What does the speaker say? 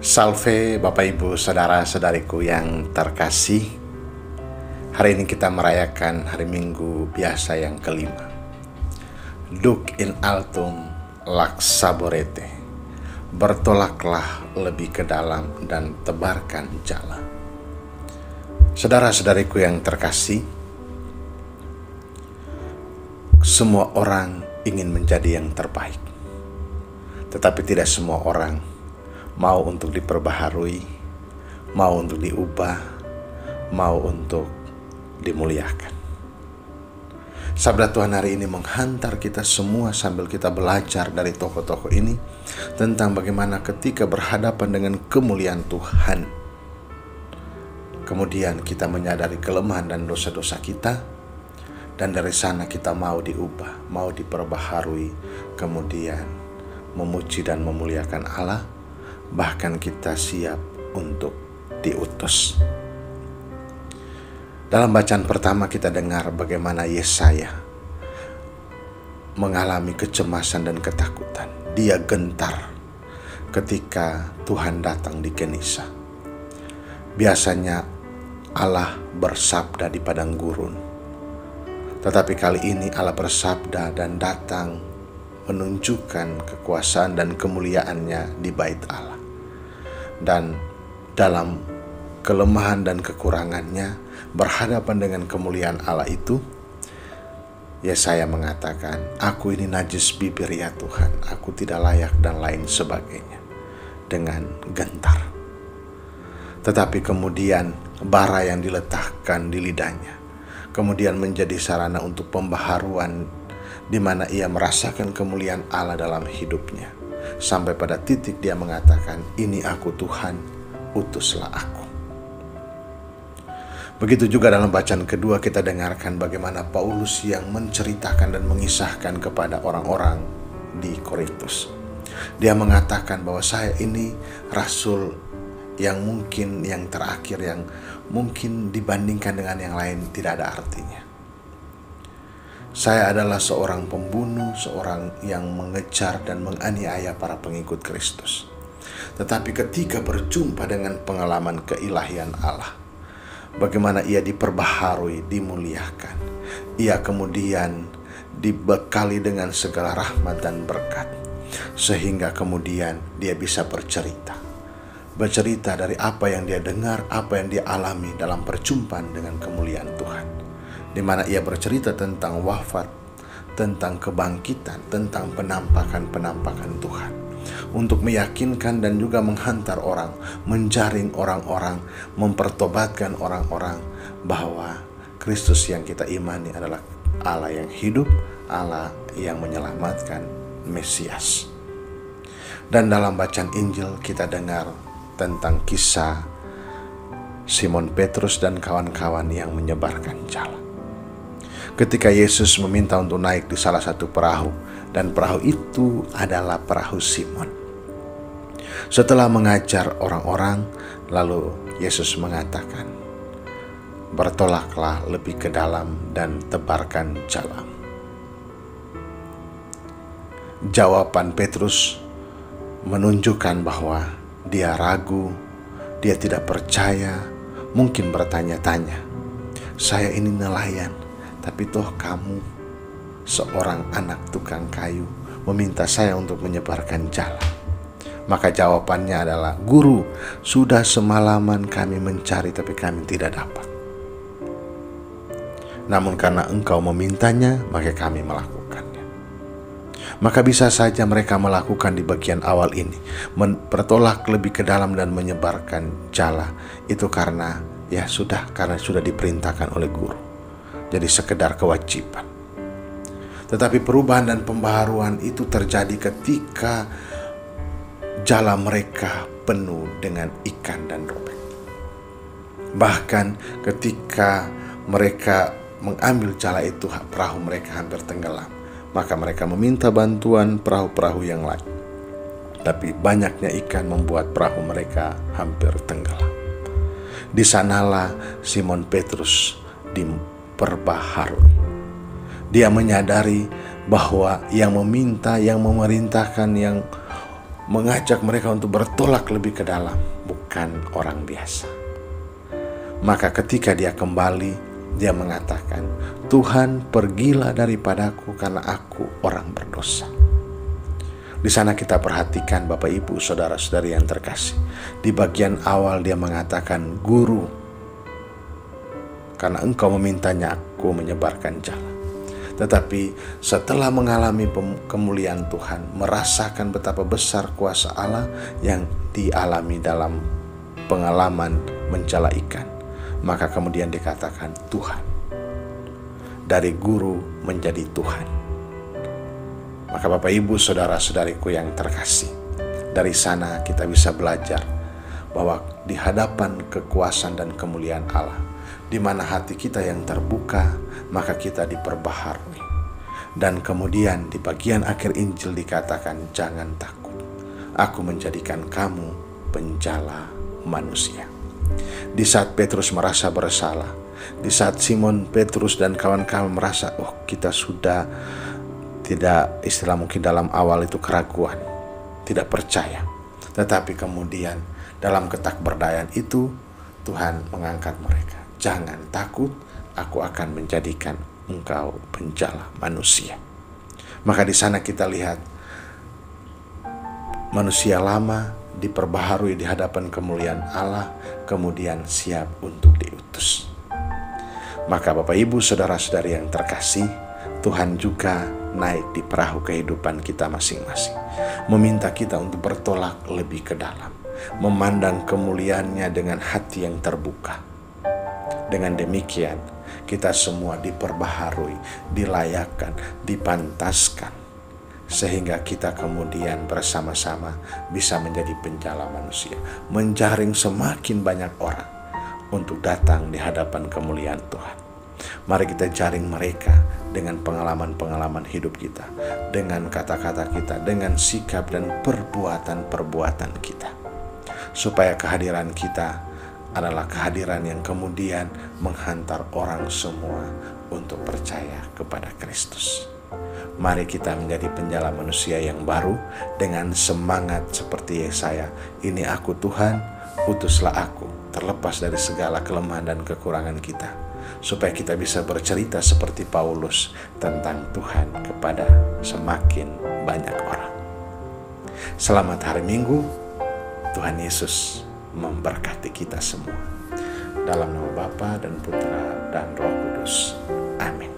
Salve Bapak Ibu Saudara-saudariku yang terkasih. Hari ini kita merayakan hari Minggu biasa yang kelima. Duc in altum lac saborete. Bertolaklah lebih ke dalam dan tebarkan jala. Saudara-saudariku yang terkasih, semua orang ingin menjadi yang terbaik. Tetapi tidak semua orang mau untuk diperbaharui, mau untuk diubah, mau untuk dimuliakan. Sabda Tuhan hari ini menghantar kita semua sambil kita belajar dari tokoh-tokoh ini tentang bagaimana ketika berhadapan dengan kemuliaan Tuhan, kemudian kita menyadari kelemahan dan dosa-dosa kita, dan dari sana kita mau diubah, mau diperbaharui, kemudian memuji dan memuliakan Allah. Bahkan kita siap untuk diutus. Dalam bacaan pertama kita dengar bagaimana Yesaya mengalami kecemasan dan ketakutan. Dia gentar ketika Tuhan datang di Kenisa. Biasanya Allah bersabda di padang gurun, tetapi kali ini Allah bersabda dan datang menunjukkan kekuasaan dan kemuliaannya di bait Allah. Dan dalam kelemahan dan kekurangannya berhadapan dengan kemuliaan Allah itu, Yesaya mengatakan, "Aku ini najis bibir ya Tuhan, aku tidak layak," dan lain sebagainya, dengan gentar. Tetapi kemudian bara yang diletakkan di lidahnya kemudian menjadi sarana untuk pembaharuan, di mana ia merasakan kemuliaan Allah dalam hidupnya. Sampai pada titik dia mengatakan, "Ini aku Tuhan, utuslah aku." Begitu juga dalam bacaan kedua kita dengarkan bagaimana Paulus yang menceritakan dan mengisahkan kepada orang-orang di Korintus. Dia mengatakan bahwa saya ini rasul yang mungkin yang terakhir, yang mungkin dibandingkan dengan yang lain tidak ada artinya. Saya adalah seorang pembunuh, seorang yang mengejar dan menganiaya para pengikut Kristus. Tetapi ketika berjumpa dengan pengalaman keilahian Allah, bagaimana ia diperbaharui, dimuliakan, ia kemudian dibekali dengan segala rahmat dan berkat, sehingga kemudian dia bisa bercerita dari apa yang dia dengar, apa yang dia alami dalam perjumpaan dengan kemuliaan Tuhan, di mana ia bercerita tentang wafat, tentang kebangkitan, tentang penampakan-penampakan Tuhan, untuk meyakinkan dan juga menghantar orang, menjaring orang-orang, mempertobatkan orang-orang bahwa Kristus yang kita imani adalah Allah yang hidup, Allah yang menyelamatkan, Mesias. Dan dalam bacaan Injil kita dengar tentang kisah Simon Petrus dan kawan-kawan yang menyebarkan jala. Ketika Yesus meminta untuk naik di salah satu perahu, dan perahu itu adalah perahu Simon. Setelah mengajar orang-orang, lalu Yesus mengatakan, "Bertolaklah lebih ke dalam dan tebarkan jala." Jawaban Petrus menunjukkan bahwa dia ragu, dia tidak percaya, mungkin bertanya-tanya, "Saya ini nelayan, tapi toh kamu seorang anak tukang kayu meminta saya untuk menyebarkan jala." Maka jawabannya adalah, "Guru, sudah semalaman kami mencari tapi kami tidak dapat. Namun karena engkau memintanya, maka kami melakukannya." Maka bisa saja mereka melakukan di bagian awal ini, bertolak lebih ke dalam dan menyebarkan jala, itu karena karena sudah diperintahkan oleh guru. Jadi sekedar kewajiban. Tetapi perubahan dan pembaharuan itu terjadi ketika jala mereka penuh dengan ikan dan robek. Bahkan ketika mereka mengambil jala itu, perahu mereka hampir tenggelam. Maka mereka meminta bantuan perahu-perahu yang lain. Tapi banyaknya ikan membuat perahu mereka hampir tenggelam. Di sanalah Simon Petrus diperbaharui. Dia menyadari bahwa yang meminta, yang memerintahkan, yang mengajak mereka untuk bertolak lebih ke dalam, bukan orang biasa. Maka ketika dia kembali, dia mengatakan, Tuhan, pergilah daripadaku karena aku orang berdosa. Di sana kita perhatikan Bapak Ibu saudara-saudari yang terkasih. Di bagian awal dia mengatakan, Guru, karena engkau memintanya aku menyebarkan jala. Tetapi setelah mengalami kemuliaan Tuhan, merasakan betapa besar kuasa Allah yang dialami dalam pengalaman menjala ikan, maka kemudian dikatakan Tuhan. Dari guru menjadi Tuhan. Maka Bapak Ibu saudara-saudariku yang terkasih, dari sana kita bisa belajar bahwa di hadapan kekuasaan dan kemuliaan Allah, di mana hati kita yang terbuka, maka kita diperbaharui. Dan kemudian di bagian akhir Injil dikatakan, jangan takut, aku menjadikan kamu penjala manusia. Di saat Petrus merasa bersalah, di saat Simon Petrus dan kawan-kawan merasa, kita sudah tidak, istilah mungkin dalam awal itu keraguan, tidak percaya. Tetapi kemudian dalam ketakberdayaan itu Tuhan mengangkat mereka. Jangan takut, aku akan menjadikan engkau penjala manusia. Maka di sana kita lihat manusia lama diperbaharui di hadapan kemuliaan Allah, kemudian siap untuk diutus. Maka Bapak Ibu saudara-saudari yang terkasih, Tuhan juga naik di perahu kehidupan kita masing-masing, meminta kita untuk bertolak lebih ke dalam, memandang kemuliaannya dengan hati yang terbuka. Dengan demikian, kita semua diperbaharui, dilayakkan, dipantaskan, sehingga kita kemudian bersama-sama bisa menjadi penjala manusia, menjaring semakin banyak orang untuk datang di hadapan kemuliaan Tuhan. Mari kita jaring mereka dengan pengalaman-pengalaman hidup kita, dengan kata-kata kita, dengan sikap dan perbuatan-perbuatan kita, supaya kehadiran kita adalah kehadiran yang kemudian menghantar orang semua untuk percaya kepada Kristus. Mari kita menjadi penjala manusia yang baru dengan semangat seperti Yesaya, ini aku Tuhan, utuslah aku, terlepas dari segala kelemahan dan kekurangan kita, supaya kita bisa bercerita seperti Paulus tentang Tuhan kepada semakin banyak orang. Selamat hari Minggu, Tuhan Yesus memberkati kita semua. Dalam nama Bapa dan Putra dan Roh Kudus. Amin.